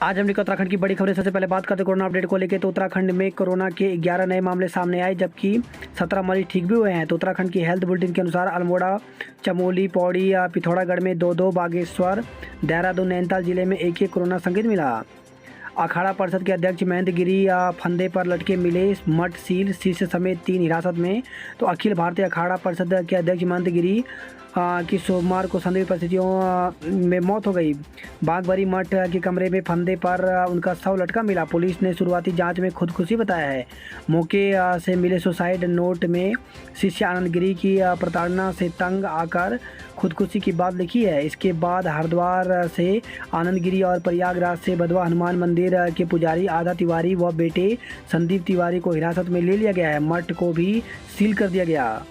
आज हमने उत्तराखंड की बड़ी खबरें। सबसे पहले बात करते हैं कोरोना अपडेट को लेकर। तो उत्तराखंड में कोरोना के 11 नए मामले सामने आए, जबकि 17 मरीज ठीक भी हुए हैं। तो उत्तराखंड की हेल्थ बुलेटिन के अनुसार अल्मोड़ा, चमोली, पौड़ी या पिथौरागढ़ में 2-2, बागेश्वर, देहरादून, नैनीताल जिले में एक कोरोना संक्रमित मिला। अखाड़ा परिषद के अध्यक्ष महेंद्र गिरी फंदे पर लटके मिले, मठ सील, शिष्य समेत 3 हिरासत में। तो अखिल भारतीय अखाड़ा परिषद के अध्यक्ष महेंद्र गिरी की सोमवार को संदिग्ध परिस्थितियों में मौत हो गई। बागबरी मठ के कमरे में फंदे पर उनका शव लटका मिला। पुलिस ने शुरुआती जांच में खुदकुशी बताया है। मौके से मिले सुसाइड नोट में शिष्य आनंद गिरी की प्रताड़ना से तंग आकर खुदकुशी की बात लिखी है। इसके बाद हरिद्वार से आनंद गिरी और प्रयागराज से बधवा हनुमान मंदिर के पुजारी आधा तिवारी व बेटे संदीप तिवारी को हिरासत में ले लिया गया है। मठ को भी सील कर दिया गया।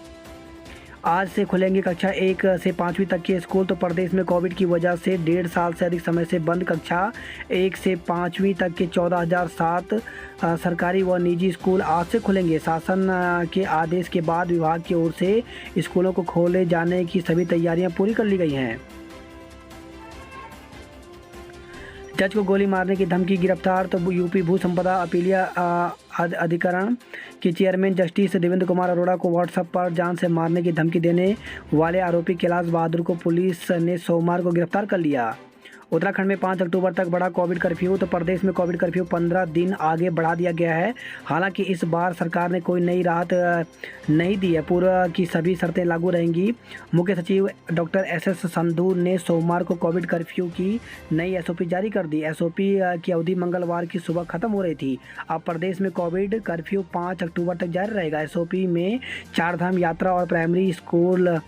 आज से खुलेंगे कक्षा 1 से 5वीं तक के स्कूल। तो प्रदेश में कोविड की वजह से 1.5 साल से अधिक समय से बंद कक्षा 1 से 5वीं तक के 14,007 सरकारी व निजी स्कूल आज से खुलेंगे। शासन के आदेश के बाद विभाग की ओर से स्कूलों को खोले जाने की सभी तैयारियां पूरी कर ली गई हैं। जज को गोली मारने की धमकी, गिरफ्तार। तो यूपी भू संपदा अपीलीय अधिकरण के चेयरमैन जस्टिस देवेंद्र कुमार अरोड़ा को व्हाट्सएप पर जान से मारने की धमकी देने वाले आरोपी कैलाश बहादुर को पुलिस ने सोमवार को गिरफ्तार कर लिया। उत्तराखंड में 5 अक्टूबर तक बढ़ा कोविड कर्फ्यू। तो प्रदेश में कोविड कर्फ्यू 15 दिन आगे बढ़ा दिया गया है। हालांकि इस बार सरकार ने कोई नई राहत नहीं दी है। पूर्व की सभी शर्तें लागू रहेंगी। मुख्य सचिव डॉक्टर SS संधू ने सोमवार को कोविड कर्फ्यू की नई SOP जारी कर दी। SOP की अवधि मंगलवार की सुबह खत्म हो रही थी। अब प्रदेश में कोविड कर्फ्यू 5 अक्टूबर तक जारी रहेगा। SOP में 4 धाम यात्रा और प्राइमरी स्कूल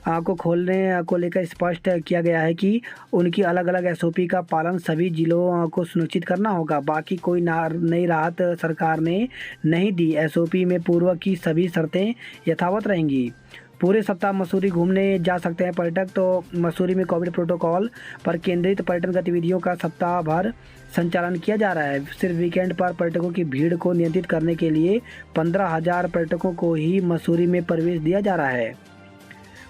को खोलने को लेकर स्पष्ट किया गया है कि उनकी अलग अलग SOP का पालन सभी जिलों को सुनिश्चित करना होगा। बाकी कोई नई राहत सरकार ने नहीं दी। SOP में पूर्व की सभी शर्तें यथावत रहेंगी। पूरे सप्ताह मसूरी घूमने जा सकते हैं पर्यटक। तो मसूरी में कोविड प्रोटोकॉल पर केंद्रित पर्यटन गतिविधियों का सप्ताह भर संचालन किया जा रहा है। सिर्फ वीकेंड पर पर्यटकों की भीड़ को नियंत्रित करने के लिए 15,000 पर्यटकों को ही मसूरी में प्रवेश दिया जा रहा है।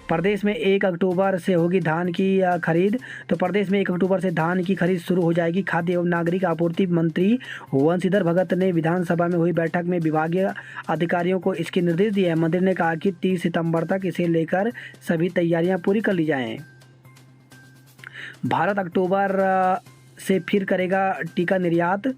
प्रदेश में 1 अक्टूबर से होगी धान की खरीद। तो प्रदेश में 1 अक्टूबर से धान की खरीद शुरू हो जाएगी। खाद्य एवं नागरिक आपूर्ति मंत्री वंशीधर भगत ने विधानसभा में हुई बैठक में विभागीय अधिकारियों को इसके निर्देश दिए हैं। मंत्री ने कहा कि 30 सितंबर तक इसे लेकर सभी तैयारियां पूरी कर ली जाएं। भारत अक्टूबर से फिर करेगा टीका निर्यात।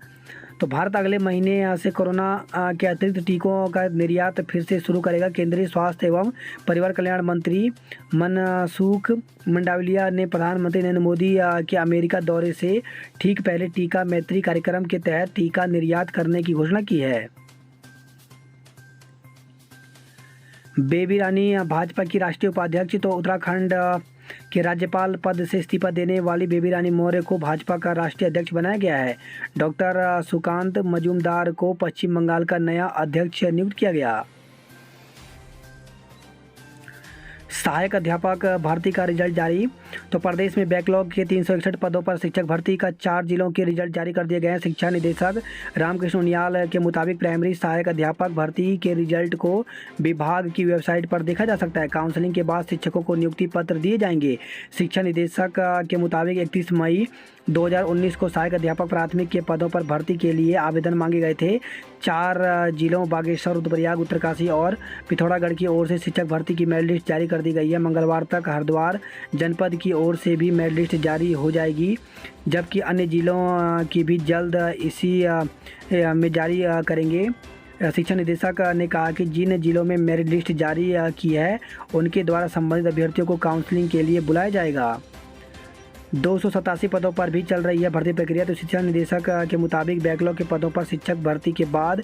तो भारत अगले महीने से कोरोना के अतिरिक्त टीकों का निर्यात फिर से शुरू करेगा। केंद्रीय स्वास्थ्य एवं परिवार कल्याण मंत्री मनसुख मंडाविया ने प्रधानमंत्री नरेंद्र मोदी के अमेरिका दौरे से ठीक पहले टीका मैत्री कार्यक्रम के तहत टीका निर्यात करने की घोषणा की है। बेबी रानी भाजपा की राष्ट्रीय उपाध्यक्ष। तो उत्तराखंड के राज्यपाल पद से इस्तीफा देने वाली बेबी रानी मौर्य को भाजपा का राष्ट्रीय अध्यक्ष बनाया गया है। डॉक्टर सुकांत मजूमदार को पश्चिम बंगाल का नया अध्यक्ष नियुक्त किया गया। सहायक अध्यापक भर्ती का रिजल्ट जारी। तो प्रदेश में बैकलॉग के 361 पदों पर शिक्षक भर्ती का 4 जिलों के रिजल्ट जारी कर दिए गए हैं। शिक्षा निदेशक रामकृष्ण उनियाल के मुताबिक प्राइमरी सहायक अध्यापक भर्ती के रिजल्ट को विभाग की वेबसाइट पर देखा जा सकता है। काउंसलिंग के बाद शिक्षकों को नियुक्ति पत्र दिए जाएंगे। शिक्षा निदेशक के मुताबिक 31 मई 2019 को सहायक अध्यापक प्राथमिक के पदों पर भर्ती के लिए आवेदन मांगे गए थे। 4 जिलों बागेश्वर, रुद्रप्रयाग, उत्तरकाशी और पिथौरागढ़ की ओर से शिक्षक भर्ती की मेरिट लिस्ट जारी कर दी गई है। मंगलवार तक हरिद्वार जनपद की ओर से भी मेरिट लिस्ट जारी हो जाएगी, जबकि अन्य जिलों की भी जल्द इसी में जारी करेंगे। शिक्षा निदेशक ने कहा कि जिन जिलों में मेरिट लिस्ट जारी की है उनके द्वारा संबंधित अभ्यर्थियों को काउंसलिंग के लिए बुलाया जाएगा। 287 पदों पर भी चल रही है भर्ती प्रक्रिया। तो शिक्षा निदेशक के मुताबिक बैकलॉग के पदों पर शिक्षक भर्ती के बाद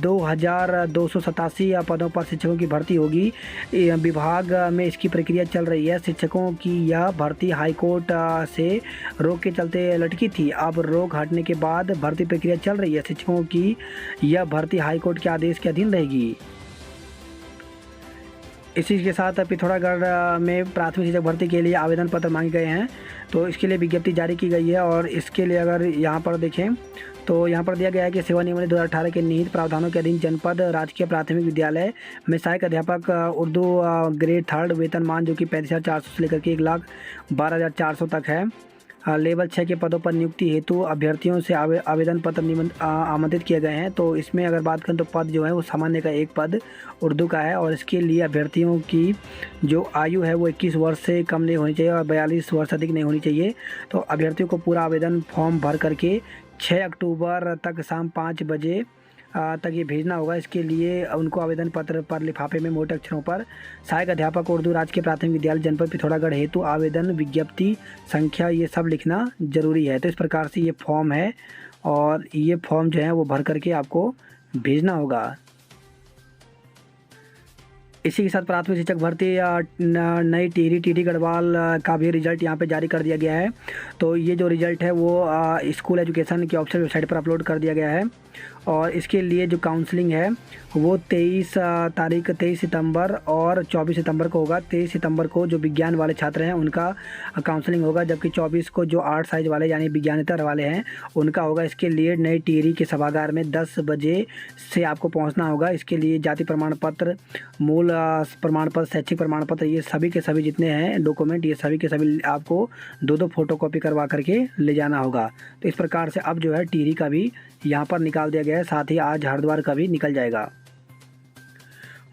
2,287 पदों पर शिक्षकों की भर्ती होगी। विभाग में इसकी प्रक्रिया चल रही है। शिक्षकों की यह भर्ती हाईकोर्ट से रोक के चलते लटकी थी। अब रोक हटने के बाद भर्ती प्रक्रिया चल रही है। शिक्षकों की यह भर्ती हाईकोर्ट के आदेश के अधीन रहेगी। इसी के साथ पिथौरागढ़ में प्राथमिक शिक्षक भर्ती के लिए आवेदन पत्र मांगे गए हैं। तो इसके लिए विज्ञप्ति जारी की गई है। और इसके लिए अगर यहाँ पर देखें तो यहाँ पर दिया गया है कि सेवा नियम 2018 के निहित प्रावधानों के अधीन जनपद राजकीय प्राथमिक विद्यालय में सहायक अध्यापक उर्दू ग्रेड 3 वेतनमान जो कि 35,400 से लेकर के 1,12,400 तक है। लेवल 6 के पदों पर नियुक्ति हेतु अभ्यर्थियों से आवेदन पत्र आमंत्रित किए गए हैं। तो इसमें अगर बात करें तो पद जो है वो सामान्य का एक पद उर्दू का है और इसके लिए अभ्यर्थियों की जो आयु है वो 21 वर्ष से कम नहीं होनी चाहिए और 42 वर्ष अधिक नहीं होनी चाहिए। तो अभ्यर्थियों को पूरा आवेदन फॉर्म भर करके 6 अक्टूबर तक शाम 5 बजे तक ये भेजना होगा। इसके लिए उनको आवेदन पत्र पर लिफाफे में मोटे अक्षरों पर सहायक अध्यापक उर्दू राजकीय प्राथमिक विद्यालय जनपद पिथौरागढ़ हेतु आवेदन विज्ञप्ति संख्या ये सब लिखना ज़रूरी है। तो इस प्रकार से ये फॉर्म है और ये फॉर्म जो है वो भर करके आपको भेजना होगा। इसी के साथ प्राथमिक शिक्षक भर्ती नई टिहरी टीटी गढ़वाल का भी रिजल्ट यहाँ पे जारी कर दिया गया है। तो ये जो रिजल्ट है वो स्कूल एजुकेशन की ऑफिशियल वेबसाइट पर अपलोड कर दिया गया है और इसके लिए जो काउंसलिंग है वो 23 सितंबर और 24 सितंबर को होगा। 23 सितंबर को जो विज्ञान वाले छात्र हैं उनका काउंसलिंग होगा, जबकि 24 को जो आर्ट साइज वाले यानी विज्ञानेतर वाले हैं उनका होगा। इसके लिए नई टिहरी के सभागार में 10 बजे से आपको पहुंचना होगा। इसके लिए जाति प्रमाण पत्र, मूल प्रमाण पत्र, शैक्षिक प्रमाण पत्र, ये सभी के सभी जितने हैं डॉक्यूमेंट, ये सभी के सभी आपको 2-2 फोटोकॉपी करवा करके ले जाना होगा। तो इस प्रकार से अब जो है टिहरी का भी यहाँ पर निकाल दिया गया है, साथ ही आज हरिद्वार का भी निकल जाएगा।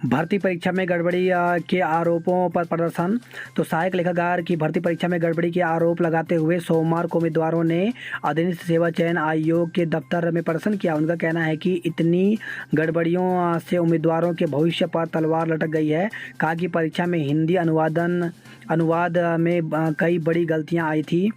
भर्ती परीक्षा में गड़बड़ी के आरोपों पर प्रदर्शन। तो सहायक लेखाकार की भर्ती परीक्षा में गड़बड़ी के आरोप लगाते हुए सोमवार को उम्मीदवारों ने अधीनस्थ सेवा चयन आयोग के दफ्तर में प्रदर्शन किया। उनका कहना है कि इतनी गड़बड़ियों से उम्मीदवारों के भविष्य पर तलवार लटक गई है। कहा कि परीक्षा में हिंदी अनुवाद में कई बड़ी गलतियां आई थी।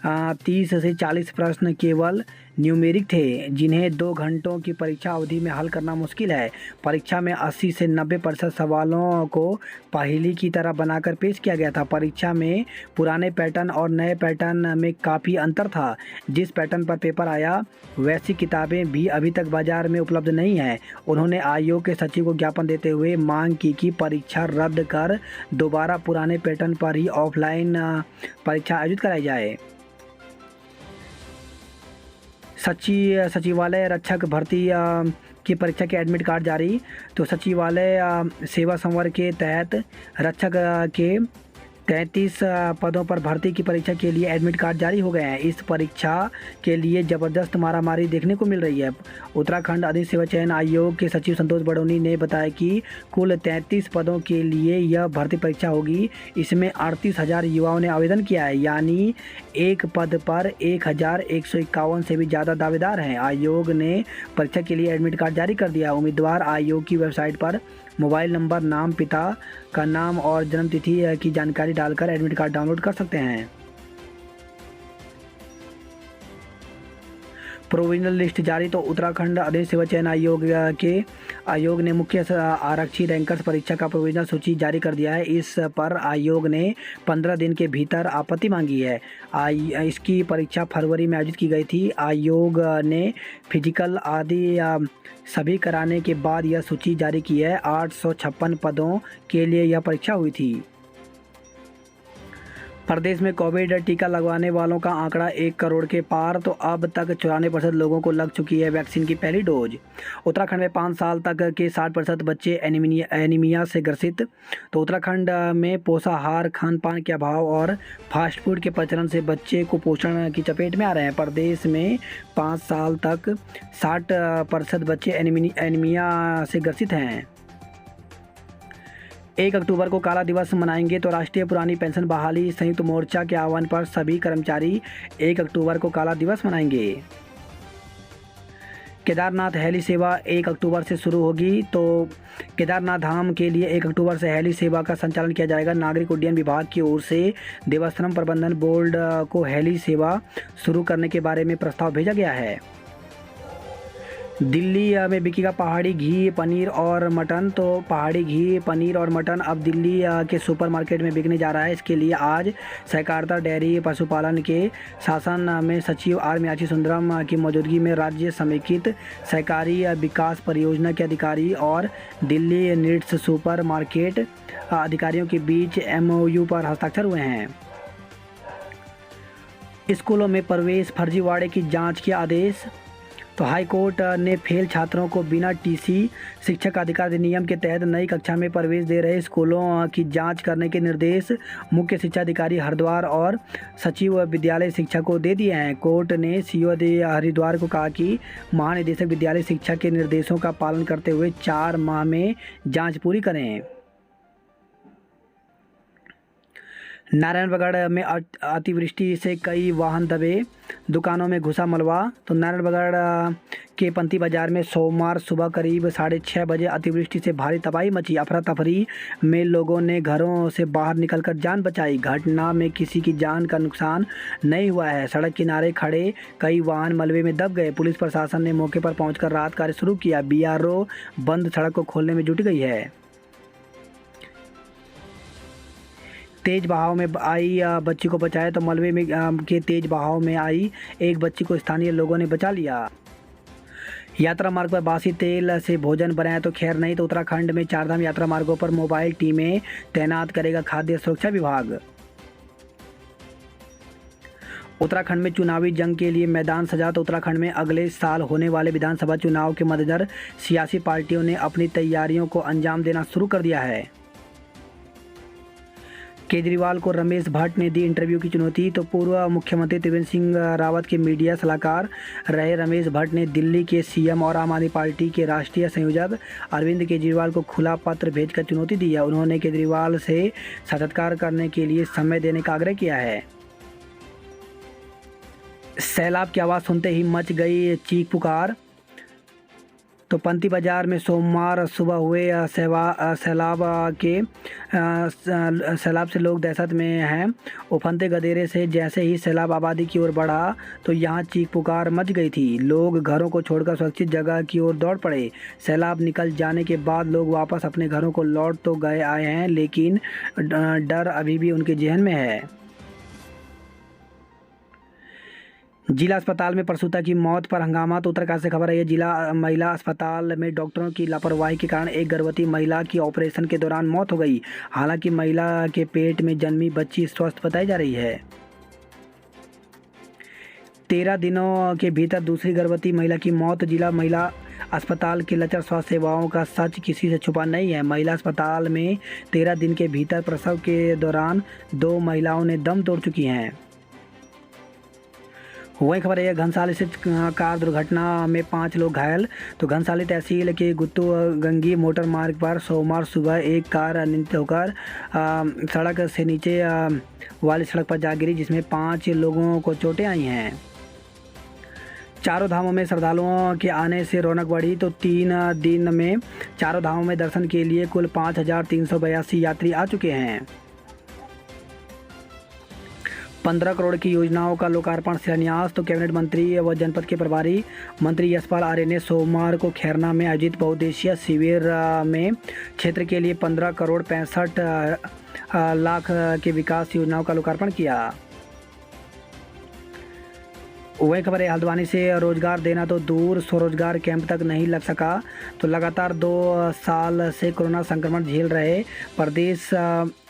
30 से 40 प्रश्न केवल न्यूमेरिक थे, जिन्हें 2 घंटों की परीक्षा अवधि में हल करना मुश्किल है। परीक्षा में 80 से 90% सवालों को पहेली की तरह बनाकर पेश किया गया था। परीक्षा में पुराने पैटर्न और नए पैटर्न में काफ़ी अंतर था। जिस पैटर्न पर पेपर आया वैसी किताबें भी अभी तक बाजार में उपलब्ध नहीं हैं। उन्होंने आयोग के सचिव को ज्ञापन देते हुए मांग की कि परीक्षा रद्द कर दोबारा पुराने पैटर्न पर ही ऑफलाइन परीक्षा आयोजित कराई जाए। सचिवालय रक्षक भर्ती की परीक्षा के एडमिट कार्ड जारी। तो सचिवालय सेवा संवर्ग के तहत रक्षक के 33 पदों पर भर्ती की परीक्षा के लिए एडमिट कार्ड जारी हो गए हैं। इस परीक्षा के लिए ज़बरदस्त मारामारी देखने को मिल रही है। उत्तराखंड अधीनस्थ सेवा चयन आयोग के सचिव संतोष बड़ोनी ने बताया कि कुल 33 पदों के लिए यह भर्ती परीक्षा होगी। इसमें 38,000 युवाओं ने आवेदन किया है, यानी एक पद पर 1,151 से भी ज़्यादा दावेदार हैं। आयोग ने परीक्षा के लिए एडमिट कार्ड जारी कर दिया। उम्मीदवार आयोग की वेबसाइट पर मोबाइल नंबर, नाम, पिता का नाम और जन्मतिथि की जानकारी डालकर एडमिट कार्ड डाउनलोड कर सकते हैं। प्रोविजनल लिस्ट जारी। तो उत्तराखंड अधीनस्थ सेवा चयन आयोग ने मुख्य आरक्षी रैंकर्स परीक्षा का प्रोविजनल सूची जारी कर दिया है। इस पर आयोग ने 15 दिन के भीतर आपत्ति मांगी है। इसकी परीक्षा फरवरी में आयोजित की गई थी। आयोग ने फिजिकल आदि सभी कराने के बाद यह सूची जारी की है। 856 पदों के लिए यह परीक्षा हुई थी। प्रदेश में कोविड टीका लगवाने वालों का आंकड़ा 1 करोड़ के पार। तो अब तक 94% लोगों को लग चुकी है वैक्सीन की पहली डोज। उत्तराखंड में 5 साल तक के 60% बच्चे एनीमिया से ग्रसित। तो उत्तराखंड में पोषाहार, खान पान के अभाव और फास्ट फूड के प्रचलन से बच्चे कुपोषण की चपेट में आ रहे हैं। प्रदेश में 5 साल तक 60% बच्चे एनीमिया से ग्रसित हैं। 1 अक्टूबर को काला दिवस मनाएंगे। तो राष्ट्रीय पुरानी पेंशन बहाली संयुक्त मोर्चा के आह्वान पर सभी कर्मचारी 1 अक्टूबर को काला दिवस मनाएंगे। केदारनाथ हेली सेवा 1 अक्टूबर से शुरू होगी। तो केदारनाथ धाम के लिए 1 अक्टूबर से हेली सेवा का संचालन किया जाएगा। नागरिक उड्डयन विभाग की ओर से देवस्थानम प्रबंधन बोर्ड को हेली सेवा शुरू करने के बारे में प्रस्ताव भेजा गया है। दिल्ली में बिकेगा पहाड़ी घी, पनीर और मटन। तो पहाड़ी घी, पनीर और मटन अब दिल्ली के सुपरमार्केट में बिकने जा रहा है। इसके लिए आज सहकारिता डेयरी पशुपालन के शासन में सचिव आर मीनाक्षी सुंदरम की मौजूदगी में राज्य समेकित सहकारी विकास परियोजना के अधिकारी और दिल्ली नीड्स सुपर मार्केट अधिकारियों के बीच MOU पर हस्ताक्षर हुए हैं। स्कूलों में प्रवेश फर्जीवाड़े की जांच के आदेश। तो हाई कोर्ट ने फेल छात्रों को बिना टीसी शिक्षक अधिकार अधिनियम के तहत नई कक्षा में प्रवेश दे रहे स्कूलों की जांच करने के निर्देश मुख्य शिक्षा अधिकारी हरिद्वार और सचिव विद्यालय शिक्षा को दे दिए हैं। कोर्ट ने सीओ हरिद्वार को कहा कि महानिदेशक विद्यालय शिक्षा के निर्देशों का पालन करते हुए 4 माह में जाँच पूरी करें। नारायणगढ़ में अतिवृष्टि से कई वाहन दबे, दुकानों में घुसा मलबा। तो नारायणगढ़ के पंती बाजार में सोमवार सुबह करीब 6:30 बजे अतिवृष्टि से भारी तबाही मची। अफरा तफरी में लोगों ने घरों से बाहर निकलकर जान बचाई। घटना में किसी की जान का नुकसान नहीं हुआ है। सड़क किनारे खड़े कई वाहन मलबे में दब गए। पुलिस प्रशासन ने मौके पर पहुंचकर राहत कार्य शुरू किया। बीआरओ बंद सड़क को खोलने में जुट गई है। तेज बहाव में आई बच्ची को बचाया। तो मलबे में के तेज बहाव में आई एक बच्ची को स्थानीय लोगों ने बचा लिया। यात्रा मार्ग पर बासी तेल से भोजन बनाया तो खैर नहीं। तो उत्तराखंड में चारधाम यात्रा मार्गों पर मोबाइल टीमें तैनात करेगा खाद्य सुरक्षा विभाग। उत्तराखंड में चुनावी जंग के लिए मैदान सजा। तो उत्तराखंड में अगले साल होने वाले विधानसभा चुनाव के मद्देनजर सियासी पार्टियों ने अपनी तैयारियों को अंजाम देना शुरू कर दिया है। केजरीवाल को रमेश भट्ट ने दी इंटरव्यू की चुनौती। तो पूर्व मुख्यमंत्री त्रिवेंद्र सिंह रावत के मीडिया सलाहकार रहे रमेश भट्ट ने दिल्ली के सीएम और आम आदमी पार्टी के राष्ट्रीय संयोजक अरविंद केजरीवाल को खुला पत्र भेजकर चुनौती दी है। उन्होंने केजरीवाल से साक्षात्कार करने के लिए समय देने का आग्रह किया है। सैलाब की आवाज़ सुनते ही मच गई चीख पुकार। तो पंती बाजार में सोमवार सुबह हुए सैलाब से लोग दहशत में हैं। उफनते गदेरे से जैसे ही सैलाब आबादी की ओर बढ़ा तो यहाँ चीख पुकार मच गई थी। लोग घरों को छोड़कर सुरक्षित जगह की ओर दौड़ पड़े। सैलाब निकल जाने के बाद लोग वापस अपने घरों को लौट तो गए आए हैं, लेकिन डर अभी भी उनके जहन में है। जिला अस्पताल में प्रसूता की मौत पर हंगामा। तो उत्तरकाशी से खबर है। जिला महिला अस्पताल में डॉक्टरों की लापरवाही के कारण एक गर्भवती महिला की ऑपरेशन के दौरान मौत हो गई। हालांकि महिला के पेट में जन्मी बच्ची स्वस्थ बताई जा रही है। 13 दिनों के भीतर दूसरी गर्भवती महिला की मौत। जिला महिला अस्पताल के लचर स्वास्थ्य सेवाओं का सच किसी से छुपा नहीं है। महिला अस्पताल में 13 दिन के भीतर प्रसव के दौरान 2 महिलाओं ने दम तोड़ चुकी हैं। वही खबर है घनसाली से कार दुर्घटना में 5 लोग घायल। तो घनसाली तहसील के गुत्तू गंगी मोटर मार्ग पर सोमवार सुबह एक कार अनियंत्रित होकर सड़क से नीचे वाली सड़क पर जा गिरी, जिसमें 5 लोगों को चोटें आई हैं। चारों धामों में श्रद्धालुओं के आने से रौनक बढ़ी। तो 3 दिन में चारों धामों में दर्शन के लिए कुल 5,382 यात्री आ चुके हैं। 15 करोड़ की योजनाओं का लोकार्पण शिलान्यास। तो कैबिनेट मंत्री व जनपद के प्रभारी मंत्री यशपाल आर्य ने सोमवार को खैरना में आयोजित बहुउद्देशीय शिविर में क्षेत्र के लिए 15 करोड़ 65 लाख के विकास योजनाओं का लोकार्पण किया। वही खबर है हल्द्वानी से रोजगार देना तो दूर, स्वरोजगार कैंप तक नहीं लग सका। तो लगातार 2 साल से कोरोना संक्रमण झेल रहे प्रदेश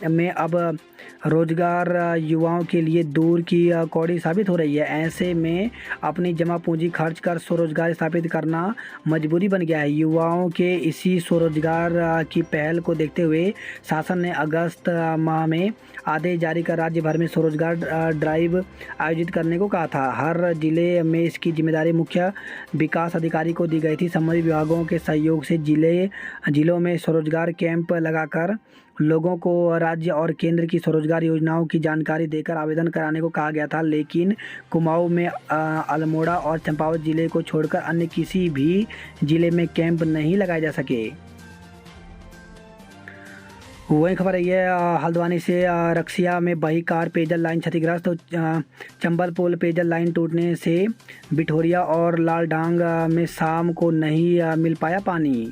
में अब रोजगार युवाओं के लिए दूर की कौड़ी साबित हो रही है। ऐसे में अपनी जमा पूंजी खर्च कर स्वरोजगार स्थापित करना मजबूरी बन गया है। युवाओं के इसी स्वरोजगार की पहल को देखते हुए शासन ने अगस्त माह में आदेश जारी कर राज्य भर में स्वरोजगार ड्राइव आयोजित करने को कहा था। हर जिले में इसकी जिम्मेदारी मुख्य विकास अधिकारी को दी गई थी। संबंधित विभागों के सहयोग से जिलों में स्वरोजगार कैंप लगाकर लोगों को राज्य और केंद्र की स्वरोजगार योजनाओं की जानकारी देकर आवेदन कराने को कहा गया था, लेकिन कुमाऊं में अल्मोड़ा और चंपावत जिले को छोड़कर अन्य किसी भी जिले में कैंप नहीं लगाए जा सके। वही खबर है ये हल्द्वानी से रक्सिया में बही कार पेयजल लाइन क्षतिग्रस्त। तो चंबल पुल पेयजल लाइन टूटने से बिठोरिया और लालडांग में शाम को नहीं मिल पाया पानी।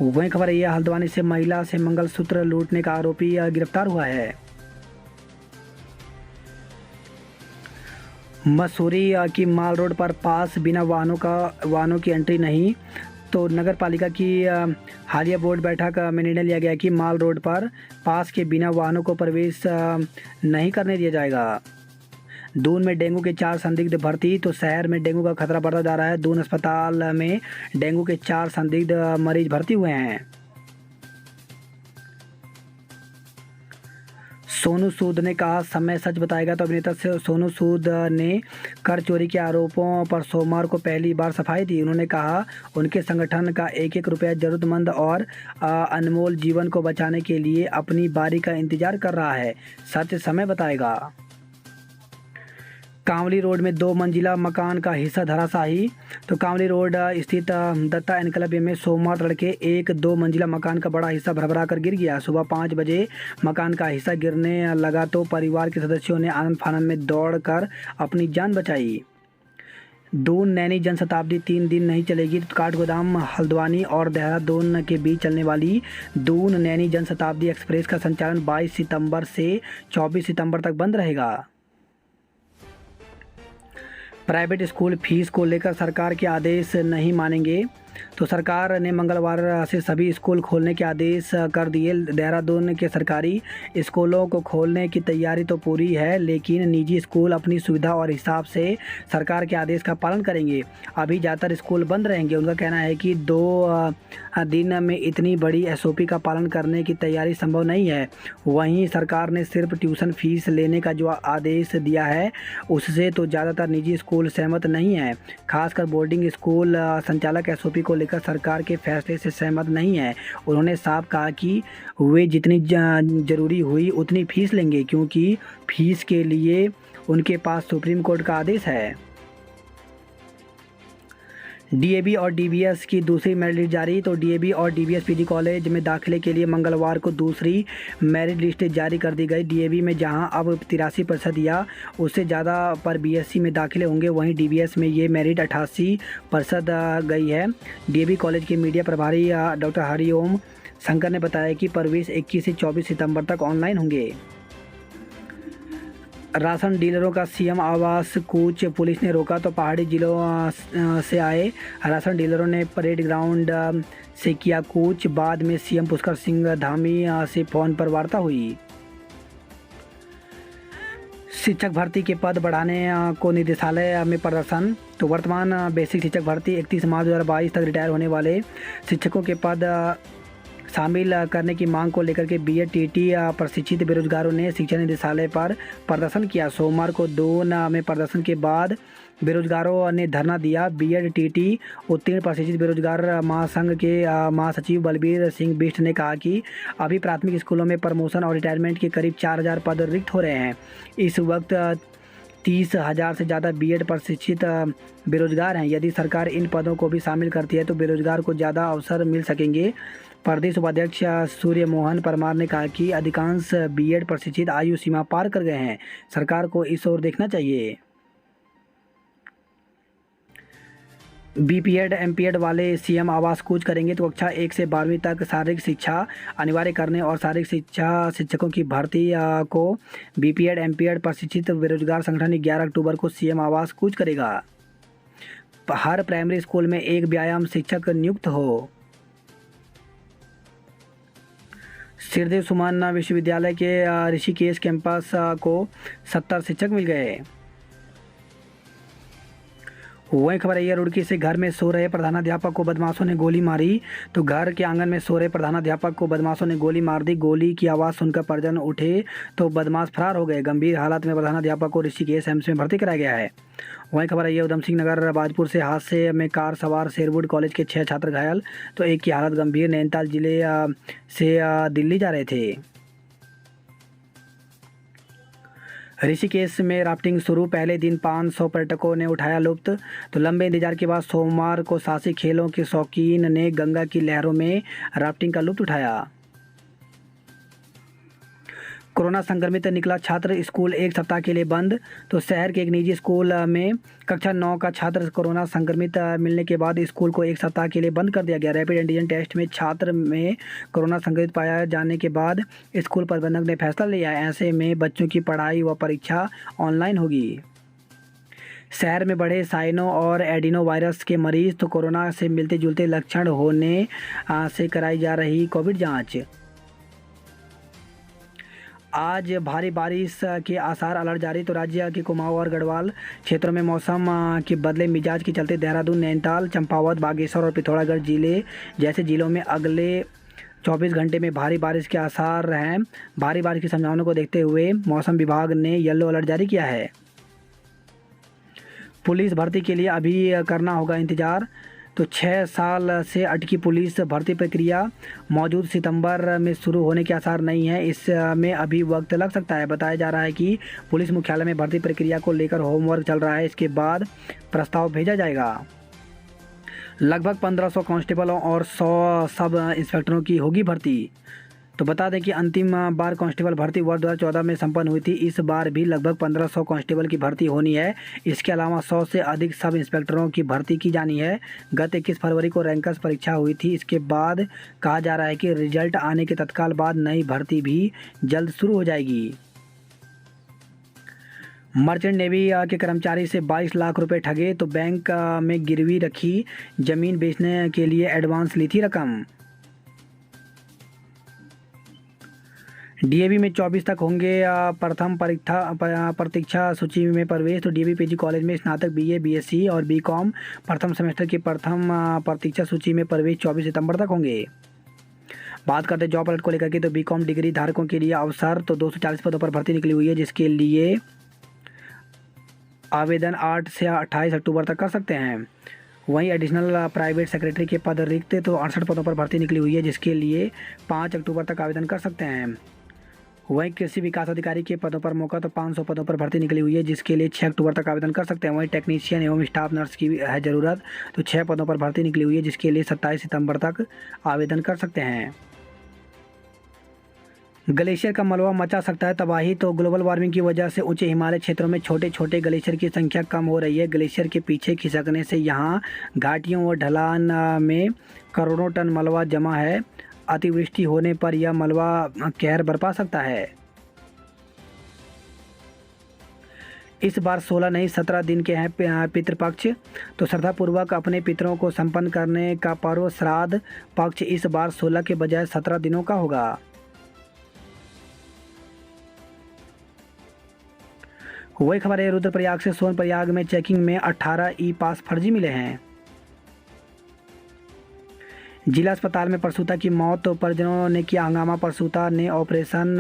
वही खबर है ये हल्द्वानी से महिला से मंगलसूत्र लूटने का आरोपी गिरफ्तार हुआ है। मसूरी की माल रोड पर पास बिना वाहनों की एंट्री नहीं। तो नगर पालिका की हालिया बोर्ड बैठक में निर्णय लिया गया कि माल रोड पर पास के बिना वाहनों को प्रवेश नहीं करने दिया जाएगा। दून में डेंगू के 4 संदिग्ध भर्ती। तो शहर में डेंगू का खतरा बढ़ता जा रहा है। दून अस्पताल में डेंगू के 4 संदिग्ध मरीज भर्ती हुए हैं। सोनू सूद ने कहा समय सच बताएगा। तो अभिनेता से सोनू सूद ने कर चोरी के आरोपों पर सोमवार को पहली बार सफाई दी। उन्होंने कहा उनके संगठन का एक एक रुपया जरूरतमंद और अनमोल जीवन को बचाने के लिए अपनी बारी का इंतजार कर रहा है। सच समय बताएगा। कांवली रोड में 2 मंजिला मकान का हिस्सा धराशायी। तो कांवली रोड स्थित दत्ता एनक्लेव में सोमवार तड़के एक 2 मंजिला मकान का बड़ा हिस्सा भरभरा कर गिर गया। सुबह 5 बजे मकान का हिस्सा गिरने लगा तो परिवार के सदस्यों ने आनंद फानंद में दौड़कर अपनी जान बचाई। दून नैनी जनशताब्दी 3 दिन नहीं चलेगी। काठगोदाम हल्द्वानी और देहरादून के बीच चलने वाली दून नैनी जनशताब्दी एक्सप्रेस का संचालन 22 सितंबर से 24 सितंबर तक बंद रहेगा। प्राइवेट स्कूल फीस को लेकर सरकार के आदेश नहीं मानेंगे। तो सरकार ने मंगलवार से सभी स्कूल खोलने के आदेश कर दिए। देहरादून के सरकारी स्कूलों को खोलने की तैयारी तो पूरी है, लेकिन निजी स्कूल अपनी सुविधा और हिसाब से सरकार के आदेश का पालन करेंगे। अभी ज़्यादातर स्कूल बंद रहेंगे। उनका कहना है कि 2 दिन में इतनी बड़ी एसओपी का पालन करने की तैयारी संभव नहीं है। वहीं सरकार ने सिर्फ ट्यूशन फीस लेने का जो आदेश दिया है उससे तो ज़्यादातर निजी स्कूल सहमत नहीं है। खासकर बोर्डिंग स्कूल संचालक एसओपी को लेकर सरकार के फैसले से सहमत नहीं है। उन्होंने साफ कहा कि वे जितनी जरूरी हुई उतनी फीस लेंगे, क्योंकि फीस के लिए उनके पास सुप्रीम कोर्ट का आदेश है। डीएवी और डीबीएस की दूसरी मेरिट लिस्ट जारी। तो डीएवी और डीबीएस पीजी कॉलेज में दाखिले के लिए मंगलवार को दूसरी मेरिट लिस्ट जारी कर दी गई। डीएवी में जहां अब 83% या उससे ज़्यादा पर बीएससी में दाखिले होंगे, वहीं डीबीएस में ये मेरिट 88% गई है। डीएवी कॉलेज के मीडिया प्रभारी डॉक्टर हरिओम शंकर ने बताया कि प्रवेश 21 से 24 सितंबर तक ऑनलाइन होंगे। राशन डीलरों का सीएम आवास कूच पुलिस ने रोका। तो पहाड़ी जिलों से आए राशन डीलरों ने परेड ग्राउंड से किया कूच। बाद में सीएम पुष्कर सिंह धामी से फ़ोन पर वार्ता हुई। शिक्षक भर्ती के पद बढ़ाने को निदेशालय में प्रदर्शन। तो वर्तमान बेसिक शिक्षक भर्ती 31 मार्च 2022 तक रिटायर होने वाले शिक्षकों के पद शामिल करने की मांग को लेकर के बीएड टीटी प्रशिक्षित बेरोजगारों ने शिक्षा निदेशालय पर प्रदर्शन किया। सोमवार को दून में प्रदर्शन के बाद बेरोजगारों ने धरना दिया। बीएड टीटी उत्तीर्ण प्रशिक्षित बेरोजगार महासंघ के महासचिव बलबीर सिंह बिष्ट ने कहा कि अभी प्राथमिक स्कूलों में प्रमोशन और रिटायरमेंट के करीब 4000 पद रिक्त हो रहे हैं। इस वक्त 30,000 से ज़्यादा बीएड प्रशिक्षित बेरोजगार हैं। यदि सरकार इन पदों को भी शामिल करती है तो बेरोजगार को ज़्यादा अवसर मिल सकेंगे। प्रदेश उपाध्यक्ष सूर्य मोहन परमार ने कहा कि अधिकांश बीएड प्रशिक्षित आयु सीमा पार कर गए हैं। सरकार को इस ओर देखना चाहिए। बीपीएड एमपीएड वाले सीएम आवास कूच करेंगे। तो कक्षा 1 से 12वीं तक शारीरिक शिक्षा अनिवार्य करने और शारीरिक शिक्षा शिक्षकों की भर्ती को बीपीएड एमपीएड प्रशिक्षित बेरोजगार संगठन 11 अक्टूबर को सीएम आवास कूच करेगा। हर प्राइमरी स्कूल में एक व्यायाम शिक्षक नियुक्त हो। श्रीदेव सुमन विश्वविद्यालय के ऋषिकेश कैंपस को 70 शिक्षक मिल गए। वही खबर है रुड़की से घर में सो रहे प्रधानाध्यापक को बदमाशों ने गोली मारी। तो घर के आंगन में सो रहे प्रधानाध्यापक को बदमाशों ने गोली मार दी। गोली की आवाज़ सुनकर परिजन उठे तो बदमाश फरार हो गए। गंभीर हालत में प्रधानाध्यापक को ऋषिकेश एम्स में भर्ती कराया गया है। वहीं खबर है उधम सिंह नगर बाजपुर से हादसे में कार सवार शेरवुड कॉलेज के 6 छात्र घायल। तो एक की हालत गंभीर, नैनीताल जिले से दिल्ली जा रहे थे। ऋषिकेश में राफ्टिंग शुरू, पहले दिन 500 पर्यटकों ने उठाया लुत्फ। तो लंबे इंतजार के बाद सोमवार को साहसिक खेलों के शौकीन ने गंगा की लहरों में राफ्टिंग का लुत्फ उठाया। कोरोना संक्रमित निकला छात्र, स्कूल 1 सप्ताह के लिए बंद। तो शहर के एक निजी स्कूल में कक्षा 9 का छात्र कोरोना संक्रमित मिलने के बाद स्कूल को 1 सप्ताह के लिए बंद कर दिया गया। रैपिड एंटीजन टेस्ट में छात्र में कोरोना संक्रमित पाया जाने के बाद स्कूल प्रबंधक ने फैसला लिया। ऐसे में बच्चों की पढ़ाई व परीक्षा ऑनलाइन होगी। शहर में बढ़े साइनो और एडिनो वायरस के मरीज। तो कोरोना से मिलते जुलते लक्षण होने से कराई जा रही कोविड जाँच। आज भारी बारिश के आसार, अलर्ट जारी। तो राज्य के कुमाऊं और गढ़वाल क्षेत्रों में मौसम के बदले मिजाज के चलते देहरादून, नैनीताल, चंपावत, बागेश्वर और पिथौरागढ़ जिले जैसे जिलों में अगले 24 घंटे में भारी बारिश के आसार हैं। भारी बारिश की संभावना को देखते हुए मौसम विभाग ने येलो अलर्ट जारी किया है। पुलिस भर्ती के लिए अभी करना होगा इंतज़ार। तो 6 साल से अटकी पुलिस भर्ती प्रक्रिया मौजूद सितंबर में शुरू होने के आसार नहीं है। इसमें अभी वक्त लग सकता है। बताया जा रहा है कि पुलिस मुख्यालय में भर्ती प्रक्रिया को लेकर होमवर्क चल रहा है। इसके बाद प्रस्ताव भेजा जाएगा। लगभग 1500 कांस्टेबलों और 100 सब इंस्पेक्टरों की होगी भर्ती। तो बता दें कि अंतिम बार कांस्टेबल भर्ती वर्ष 2014 में संपन्न हुई थी। इस बार भी लगभग 1500 कांस्टेबल की भर्ती होनी है। इसके अलावा 100 से अधिक सब इंस्पेक्टरों की भर्ती की जानी है। गत 21 फरवरी को रैंकर्स परीक्षा हुई थी। इसके बाद कहा जा रहा है कि रिजल्ट आने के तत्काल बाद नई भर्ती भी जल्द शुरू हो जाएगी। मर्चेंट नेवी के कर्मचारी से 22 लाख रुपए ठगे। तो बैंक में गिरवी रखी जमीन बेचने के लिए एडवांस ली थी रकम। डीएवी में 24 तक होंगे प्रथम प्रतीक्षा सूची में प्रवेश। तो डीएवी पीजी कॉलेज में स्नातक, बीए, बीएससी और बीकॉम प्रथम सेमेस्टर की प्रथम प्रतीक्षा सूची में प्रवेश 24 सितंबर तक होंगे। बात करते हैं जॉब अलर्ट को लेकर के। तो बीकॉम डिग्री धारकों के लिए अवसर। तो 240 पदों पर भर्ती निकली हुई है, जिसके लिए आवेदन 8 से 28 अक्टूबर तक कर सकते हैं। वहीं एडिशनल प्राइवेट सेक्रेटरी के पद रिक्त। तो 68 पदों पर भर्ती निकली हुई है, जिसके लिए 5 अक्टूबर तक आवेदन कर सकते हैं। वहीं कृषि विकास अधिकारी के पदों पर मौका। तो 500 पदों पर भर्ती निकली हुई है, जिसके लिए 6 अक्टूबर तक आवेदन कर सकते हैं। वहीं टेक्नीशियन एवं स्टाफ नर्स की है ज़रूरत। तो 6 पदों पर भर्ती निकली हुई है, जिसके लिए 27 सितंबर तक आवेदन कर सकते हैं। ग्लेशियर का मलबा मचा सकता है तबाही। तो ग्लोबल वार्मिंग की वजह से ऊंचे हिमालय क्षेत्रों में छोटे छोटे ग्लेशियर की संख्या कम हो रही है। ग्लेशियर के पीछे खिसकने से यहाँ घाटियों और ढलान में करोड़ों टन मलबा जमा है। अतिवृष्टि होने पर यह मलबा कहर बरपा सकता है। इस बार 16 नहीं 17 दिन के हैं पितृपक्ष। तो श्रद्धापूर्वक अपने पितरों को संपन्न करने का पर्व श्राद्ध पक्ष इस बार 16 के बजाय 17 दिनों का होगा। वही खबर है रुद्रप्रयाग से। सोनप्रयाग में चेकिंग में 18 ई पास फर्जी मिले हैं। जिला अस्पताल में प्रसूता की मौत। तो परिजनों ने किया हंगामा। प्रसूता ने ऑपरेशन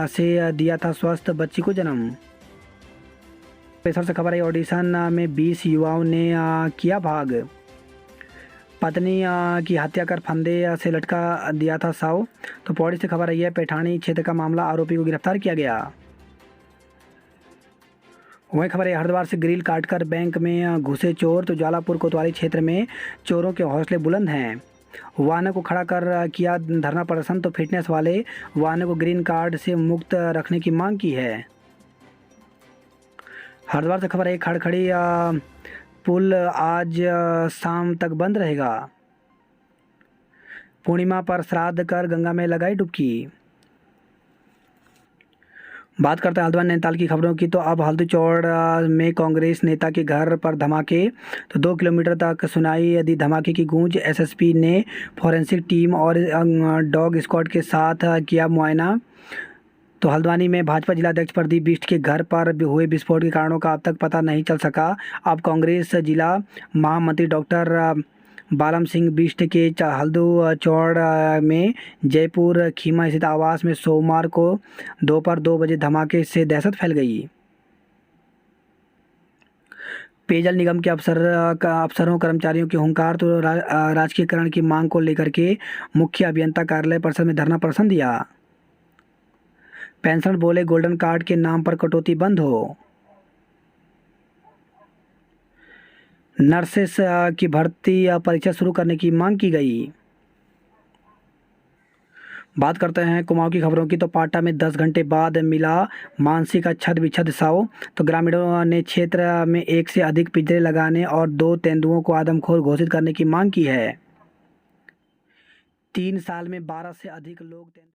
से दिया था स्वस्थ बच्ची को जन्म। पेशर से खबर है ऑडिशन में 20 युवाओं ने किया भाग। पत्नी की हत्या कर फंदे से लटका दिया था शव। तो पौड़ी से खबर आई है पैठानी क्षेत्र का मामला, आरोपी को गिरफ्तार किया गया। वही खबर है हरिद्वार से ग्रिल काटकर बैंक में घुसे चोर। तो ज्वालापुर कोतवाली क्षेत्र में चोरों के हौसले बुलंद हैं। वाहनों को खड़ा कर किया धरना प्रदर्शन। तो फिटनेस वाले वाहनों को ग्रीन कार्ड से मुक्त रखने की मांग की है। हरिद्वार से खबर है खड़खड़ी पुल आज शाम तक बंद रहेगा। पूर्णिमा पर श्राद्ध कर गंगा में लगाई डुबकी। बात करते हैं हल्द्वानी नैनीताल की खबरों की। तो अब हल्दी चौड़ में कांग्रेस नेता के घर पर धमाके। तो 2 किलोमीटर तक सुनाई दी धमाके की गूंज। एसएसपी ने फॉरेंसिक टीम और डॉग स्क्वाड के साथ किया मुआयना। तो हल्द्वानी में भाजपा जिलाध्यक्ष प्रदीप बिष्ट के घर पर हुए विस्फोट के कारणों का अब तक पता नहीं चल सका। अब कांग्रेस जिला महामंत्री डॉक्टर बालम सिंह बिष्ट के हल्दू चौड़ में जयपुर खीमा स्थित आवास में सोमवार को दोपहर 2 बजे धमाके से दहशत फैल गई। पेयजल निगम के अफसरों कर्मचारियों के हुंकार। तो राजकीयकरण की मांग को लेकर के मुख्य अभियंता कार्यालय परिसर में धरना प्रदर्शन दिया। पेंशन बोले गोल्डन कार्ड के नाम पर कटौती बंद हो। नर्सेस की भर्ती परीक्षा शुरू करने की मांग की गई। बात करते हैं कुमाऊं की खबरों की। तो पाटा में 10 घंटे बाद मिला मानसिक छद विच्छद शव। तो ग्रामीणों ने क्षेत्र में 1 से अधिक पिंजरे लगाने और 2 तेंदुओं को आदमखोर घोषित करने की मांग की है। 3 साल में 12 से अधिक लोग